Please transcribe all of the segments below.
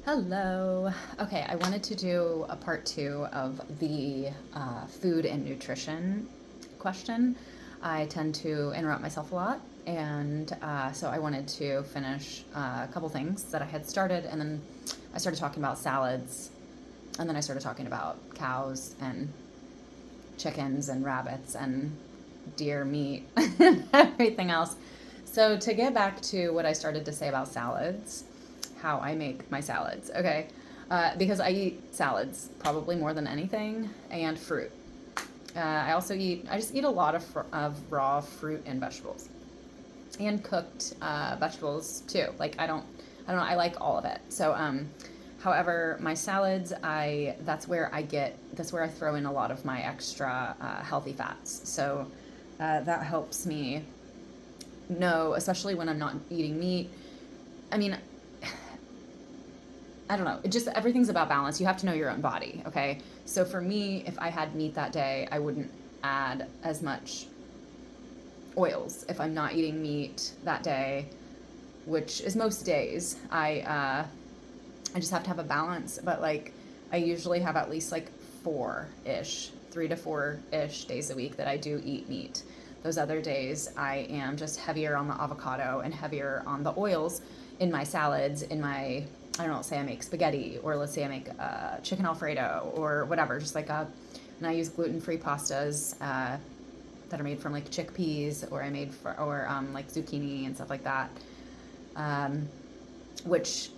Hello. Okay, I wanted to do a part two of the food and nutrition question. I tend to interrupt myself a lot, and so I wanted to finish a couple things that I had started, and then I started talking about salads, and then I started talking about cows and chickens and rabbits and deer meat and everything else. So, to get back to what I started to say about salads, how I make my salads, okay? Because I eat salads probably more than anything, and fruit. I just eat a lot of raw fruit and vegetables, and cooked vegetables too. I don't know, I like all of it. However, my salads, that's where I throw in a lot of my extra healthy fats. So that helps me know, especially when I'm not eating meat. I mean, I don't know. It just everything's about balance. You have to know your own body, okay? So for me, if I had meat that day, I wouldn't add as much oils. If I'm not eating meat that day, which is most days, I just have to have a balance. But like, I usually have at least like 3 to 4 ish days a week that I do eat meat. Those other days, I am just heavier on the avocado and heavier on the oils in my salads, I don't know, let's say I make spaghetti, or let's say I make chicken Alfredo, or whatever, and I use gluten-free pastas that are made from like chickpeas, or like zucchini and stuff like that. Um, which,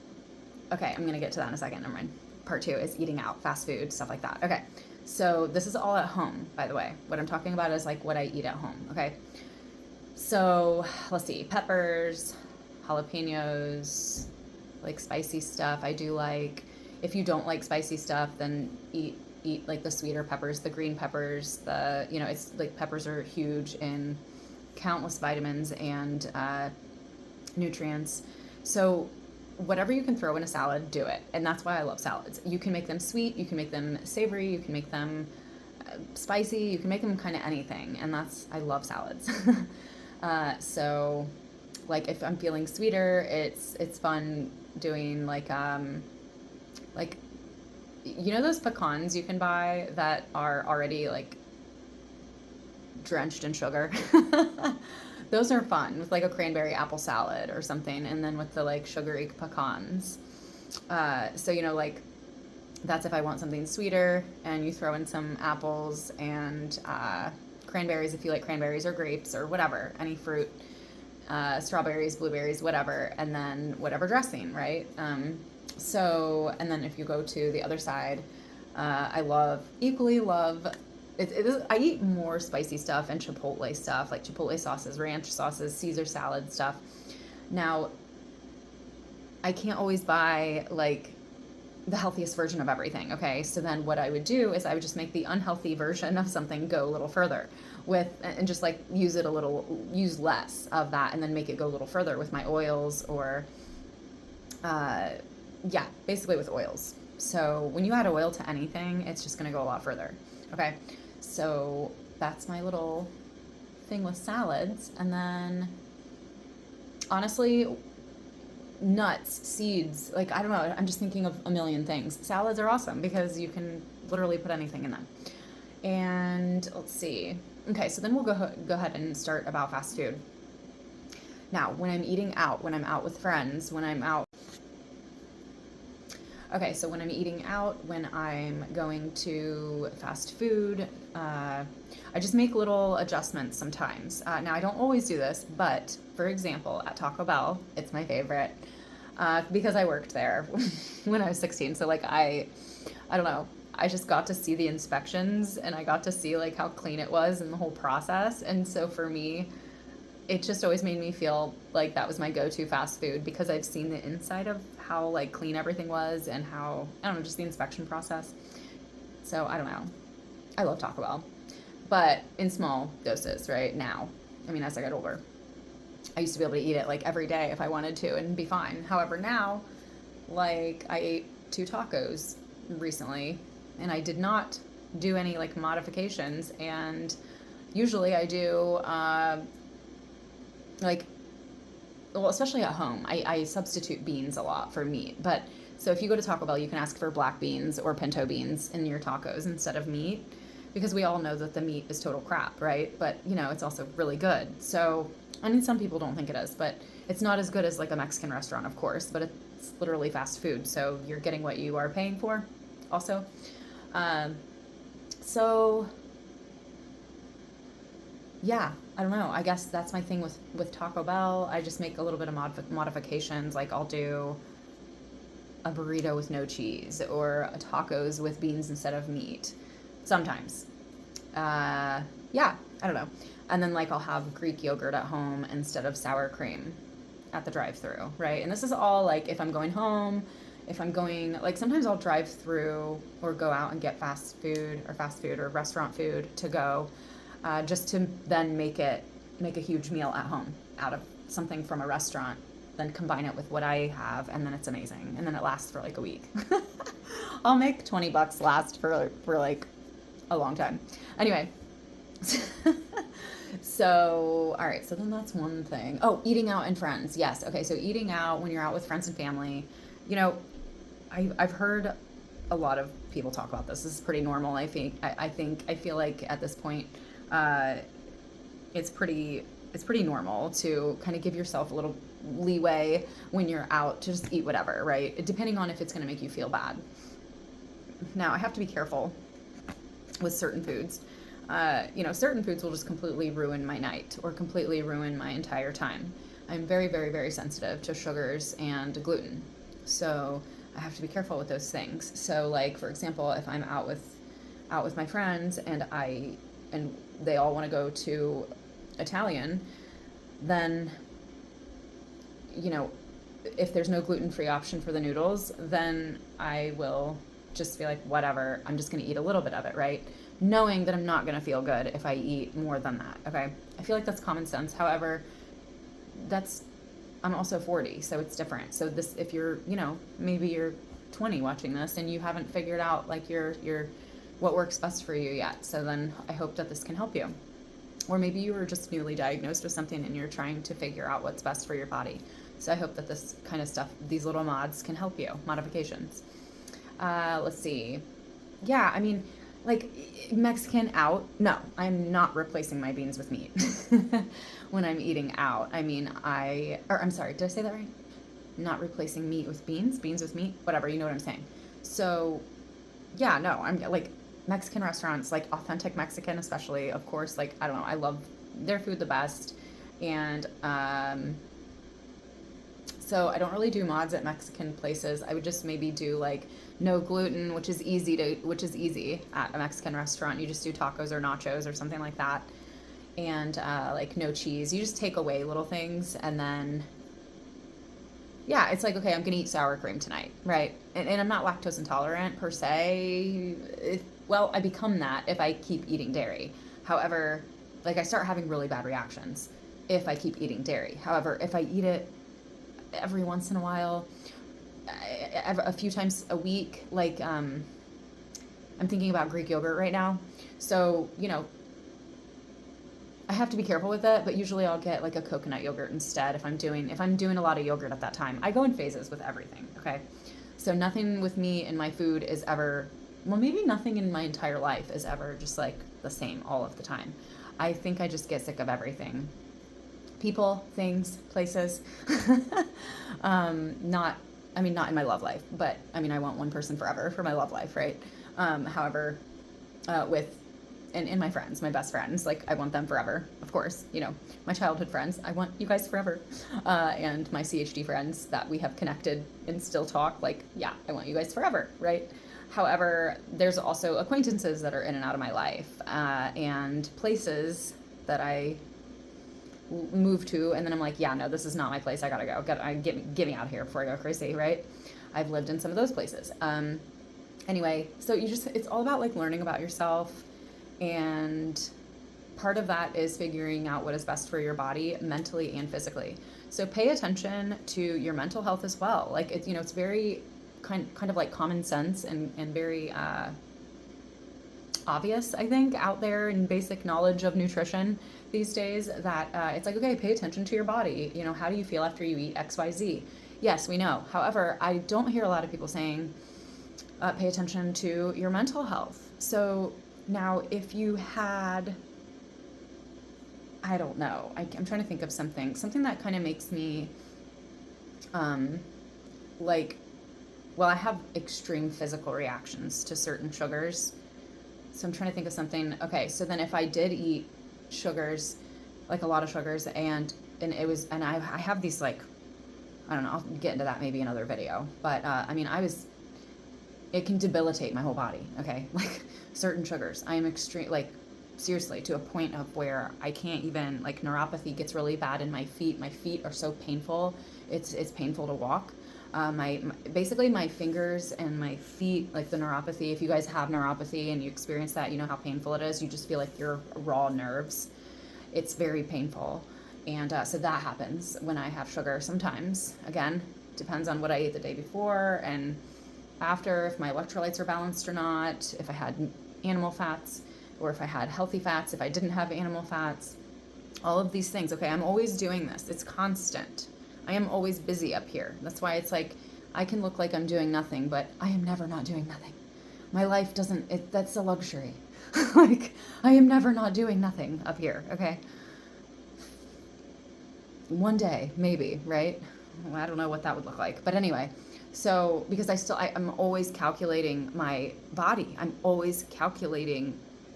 okay, I'm gonna get to that in a second. Never mind. Part two is eating out, fast food, stuff like that. Okay, so this is all at home, by the way. What I'm talking about is like what I eat at home. Okay, so let's see, peppers, jalapenos, like spicy stuff. I do like, if you don't like spicy stuff, then eat like the sweeter peppers, the green peppers. It's like peppers are huge in countless vitamins and nutrients. So whatever you can throw in a salad, do it. And that's why I love salads. You can make them sweet, you can make them savory, you can make them spicy, you can make them kind of anything. And I love salads. So like if I'm feeling sweeter, it's fun doing like those pecans you can buy that are already like drenched in sugar. Those are fun with like a cranberry apple salad or something, and then with the like sugary pecans. Like that's if I want something sweeter, and you throw in some apples and cranberries if you like cranberries, or grapes, or whatever, any fruit, strawberries, blueberries, whatever, and then whatever dressing, right? And then if you go to the other side, equally love, I eat more spicy stuff and chipotle stuff, like chipotle sauces, ranch sauces, Caesar salad stuff. Now, I can't always buy like the healthiest version of everything, okay? So then what I would do is I would just make the unhealthy version of something go a little further and just like use less of that, and then make it go a little further with my oils, or basically with oils. So when you add oil to anything, it's just going to go a lot further. Okay, so that's my little thing with salads. And then honestly, nuts, seeds, like I don't know, I'm just thinking of a million things. Salads are awesome because you can literally put anything in them. And let's see. Okay, so then we'll go ahead and start about fast food. Now, when I'm eating out, when I'm out with friends, when I'm out Okay, so when I'm eating out, when I'm going to fast food, I just make little adjustments sometimes. Now, I don't always do this, but for example, at Taco Bell, it's my favorite because I worked there when I was 16. So, like, I don't know, I just got to see the inspections, and I got to see like how clean it was and the whole process. And so for me, it just always made me feel like that was my go-to fast food, because I've seen the inside of how like clean everything was, and how, I don't know, just the inspection process. So I don't know. I love Taco Bell, but in small doses right now. I mean, as I got older, I used to be able to eat it like every day if I wanted to and be fine. However, now, like, I ate 2 tacos recently, and I did not do any like modifications. And usually I do like, well, especially at home, I substitute beans a lot for meat. But So if you go to Taco Bell, you can ask for black beans or pinto beans in your tacos instead of meat, because we all know that the meat is total crap, right? But, you know, it's also really good. So, I mean, some people don't think it is, but it's not as good as like a Mexican restaurant, of course, but it's literally fast food. So you're getting what you are paying for also. So yeah, I don't know. I guess that's my thing with Taco Bell. I just make a little bit of modifications. Like I'll do a burrito with no cheese or a tacos with beans instead of meat sometimes. Yeah, I don't know. And then like I'll have Greek yogurt at home instead of sour cream at the drive-through, right? And this is all like if I'm going home, if I'm going, like sometimes I'll drive through or go out and get fast food or restaurant food to go, just to then make a huge meal at home out of something from a restaurant, then combine it with what I have, and then it's amazing. And then it lasts for like a week. I'll make $20 last for like a long time. Anyway, so, all right, so then that's one thing. Oh, eating out and friends. Yes. Okay. So eating out when you're out with friends and family, you know, I've heard a lot of people talk about this. This is pretty normal. I feel like at this point, it's pretty normal to kind of give yourself a little leeway when you're out to just eat whatever, right? Depending on if it's going to make you feel bad. Now, I have to be careful with certain foods. You know, certain foods will just completely ruin my night or completely ruin my entire time. I'm very, very, very sensitive to sugars and gluten. So I have to be careful with those things. So like, for example, if I'm out with my friends and they all want to go to Italian, then, you know, if there's no gluten-free option for the noodles, then I will just be like, whatever, I'm just going to eat a little bit of it, right? Knowing that I'm not going to feel good if I eat more than that, okay? I feel like that's common sense. However, I'm also 40, so it's different. So this, if you're, you know, maybe you're 20 watching this and you haven't figured out like your what works best for you yet. So then I hope that this can help you. Or maybe you were just newly diagnosed with something and you're trying to figure out what's best for your body. So I hope that this kind of stuff, these little mods can help you, modifications. Let's see. Yeah, I mean, like Mexican out, no, I'm not replacing my beans with meat when I'm eating out. I mean, I'm sorry, did I say that right? Not replacing meat with beans with meat, whatever, you know what I'm saying. So yeah, no, I'm like Mexican restaurants, like authentic Mexican, especially, of course, like, I don't know, I love their food the best. And, so I don't really do mods at Mexican places. I would just maybe do like no gluten, which is easy at a Mexican restaurant. You just do tacos or nachos or something like that. And like no cheese. You just take away little things, and then yeah, it's like, okay, I'm gonna eat sour cream tonight, right? And I'm not lactose intolerant per se. Well, I become that if I keep eating dairy. However, like I start having really bad reactions if I keep eating dairy. However, if I eat it every once in a while, a few times a week, like I'm thinking about Greek yogurt right now. So, you know, I have to be careful with it, but usually I'll get like a coconut yogurt instead if I'm doing a lot of yogurt at that time. I go in phases with everything, okay? So nothing with me in my food is ever, well, maybe nothing in my entire life is ever just like the same all of the time. I think I just get sick of everything. People, things, places. Not in my love life, but I mean, I want one person forever for my love life, right? However, in my friends, my best friends, like I want them forever, of course, you know, my childhood friends, I want you guys forever. And my CHD friends that we have connected and still talk, like, yeah, I want you guys forever, right? However, there's also acquaintances that are in and out of my life, and places that I move to, and then I'm like, yeah, no, this is not my place. I gotta go. Get me out of here before I go crazy, right? I've lived in some of those places. Anyway, so it's all about like learning about yourself, and part of that is figuring out what is best for your body mentally and physically. So pay attention to your mental health as well. Like it's, you know, it's very kind of like common sense and very obvious, I think, out there in basic knowledge of nutrition these days, that it's like, okay, pay attention to your body. You know, how do you feel after you eat XYZ? Yes, we know. However, I don't hear a lot of people saying, pay attention to your mental health. So now, if you had, I don't know, I'm trying to think of something that kind of makes me, like, well, I have extreme physical reactions to certain sugars. So I'm trying to think of something. Okay, so then if I did eat sugars, like a lot of sugars, and it was, and I have these, like, I don't know, I'll get into that maybe another video. But I mean, it can debilitate my whole body, okay? Like certain sugars. I am extreme, like seriously, to a point of where I can't even, like neuropathy gets really bad in my feet. My feet are so painful. It's painful to walk. Basically my fingers and my feet, like the neuropathy, if you guys have neuropathy and you experience that, you know how painful it is. You just feel like you're raw nerves. It's very painful. And so that happens when I have sugar sometimes. Again, depends on what I ate the day before and after, if my electrolytes are balanced or not, if I had animal fats or if I had healthy fats, if I didn't have animal fats, all of these things. Okay, I'm always doing this. It's constant. I am always busy up here. That's why it's like I can look like I'm doing nothing, but I am never not doing nothing. My life doesn't, that's a luxury. Like, I am never not doing nothing up here, okay? One day, maybe, right? Well, I don't know what that would look like. But anyway, so because I'm always calculating my body. I'm always calculating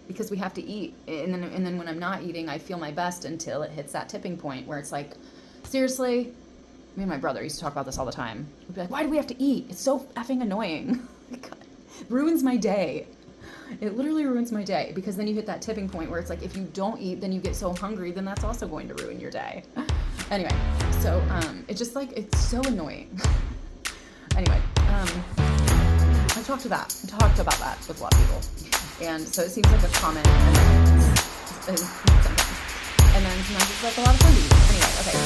because we have to eat. And then when I'm not eating, I feel my best until it hits that tipping point where it's like, seriously, me and my brother used to talk about this all the time. We'd be like, why do we have to eat? It's so effing annoying. It ruins my day. It literally ruins my day because then you hit that tipping point where it's like, if you don't eat, then you get so hungry, then that's also going to ruin your day. Anyway, so it's just like, it's so annoying. Anyway, I talked about that with a lot of people. And so it seems like a common annoyance sometimes. And then sometimes it's like a lot of fun to eat. Anyway, okay,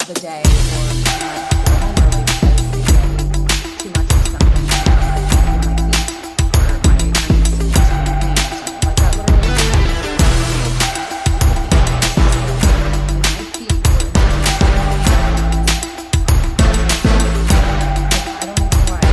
the day or too much of something my feet or my knees like that I don't know why.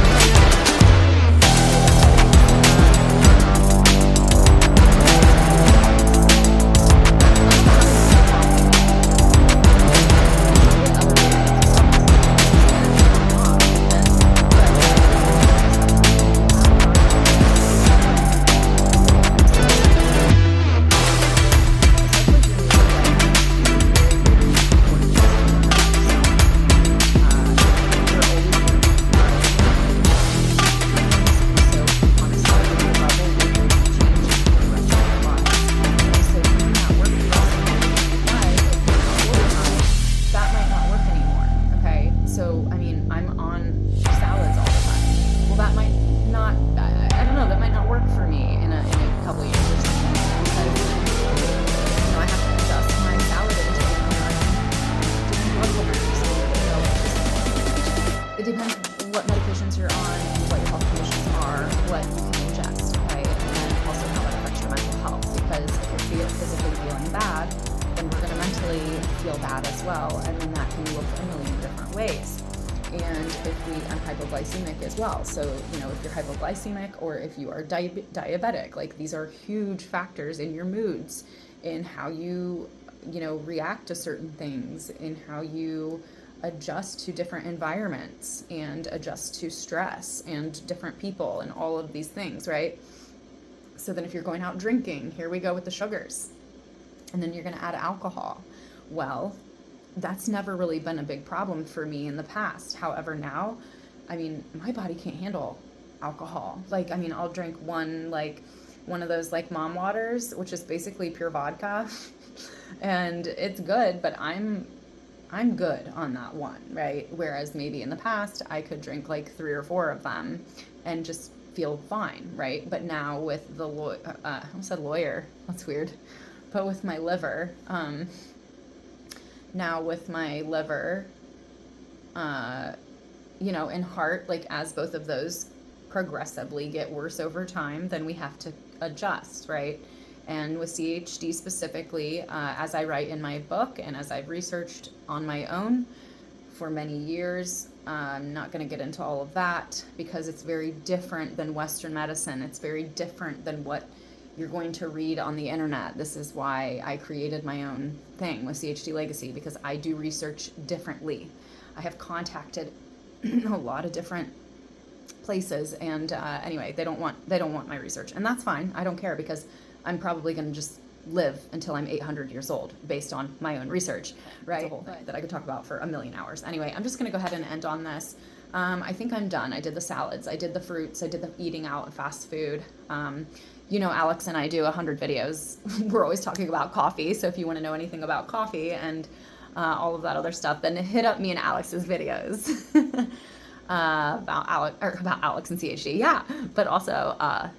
So, I mean, I'm on salads all the time. Well, that might not, I don't know, that might not work for me in a couple of years or something. Because, you know, I have to adjust my salad intake on different blood thinners. You know, it depends what medications you're on, what your health conditions are, what you can ingest, okay? And then also how that affects your mental health. Because if you're physically feeling bad, then we're going to mentally feel bad as well, and then that can look a million different ways. And if I'm hypoglycemic as well, so you know, if you're hypoglycemic or if you are diabetic, like these are huge factors in your moods, in how you react to certain things, in how you adjust to different environments and adjust to stress and different people and all of these things, right? So then if you're going out drinking, here we go with the sugars. And then you're going to add alcohol. Well, that's never really been a big problem for me in the past. However, now, I mean, my body can't handle alcohol. Like, I mean, I'll drink one of those like mom waters, which is basically pure vodka. And it's good, but I'm good on that one, right? Whereas maybe in the past, I could drink like 3 or 4 of them and just feel fine, right? But now with the I almost said lawyer, that's weird. But with my liver, Now with my liver, you know, and heart, like as both of those progressively get worse over time, then we have to adjust, right? And with CHD specifically, as I write in my book and as I've researched on my own for many years, I'm not going to get into all of that because it's very different than Western medicine. It's very different than what you're going to read on the internet. This is why I created my own thing with CHD Legacy, because I do research differently. I have contacted a lot of different places, and anyway, they don't want my research, and that's fine. I don't care, because I'm probably going to just live until I'm 800 years old based on my own research, right? It's a whole thing that I could talk about for a million hours. Anyway, I'm just going to go ahead and end on this. I think I'm done. I did the salads, I did the fruits, I did the eating out and fast food. You know, Alex and I do 100 videos. We're always talking about coffee, so if you want to know anything about coffee and all of that other stuff, then hit up me and Alex's videos about Alex and CHD. Yeah, but also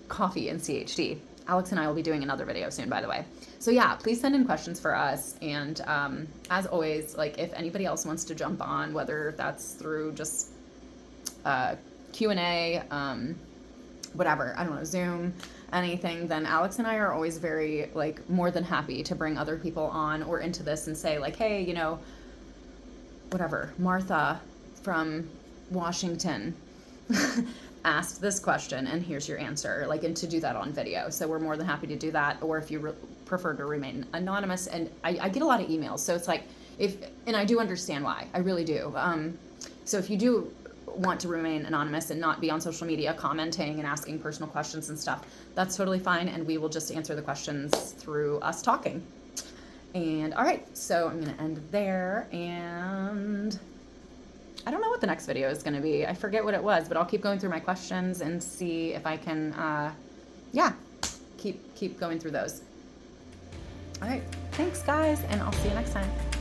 coffee and CHD. Alex and I will be doing another video soon, by the way. So yeah, please send in questions for us. And as always, like if anybody else wants to jump on, whether that's through just Q&A, whatever, I don't know, Zoom, anything, then Alex and I are always very, like, more than happy to bring other people on or into this and say, like, hey, you know, whatever, Martha from Washington asked this question and here's your answer, like, and to do that on video. So we're more than happy to do that. Or if you prefer to remain anonymous, and I get a lot of emails, so it's like, and I do understand why, I really do. So if you do want to remain anonymous and not be on social media commenting and asking personal questions and stuff, that's totally fine, and we will just answer the questions through us talking. And all right, so I'm gonna end there, and I don't know what the next video is going to be. I forget what it was, but I'll keep going through my questions and see if I can, yeah, keep going through those. All right, thanks guys, and I'll see you next time.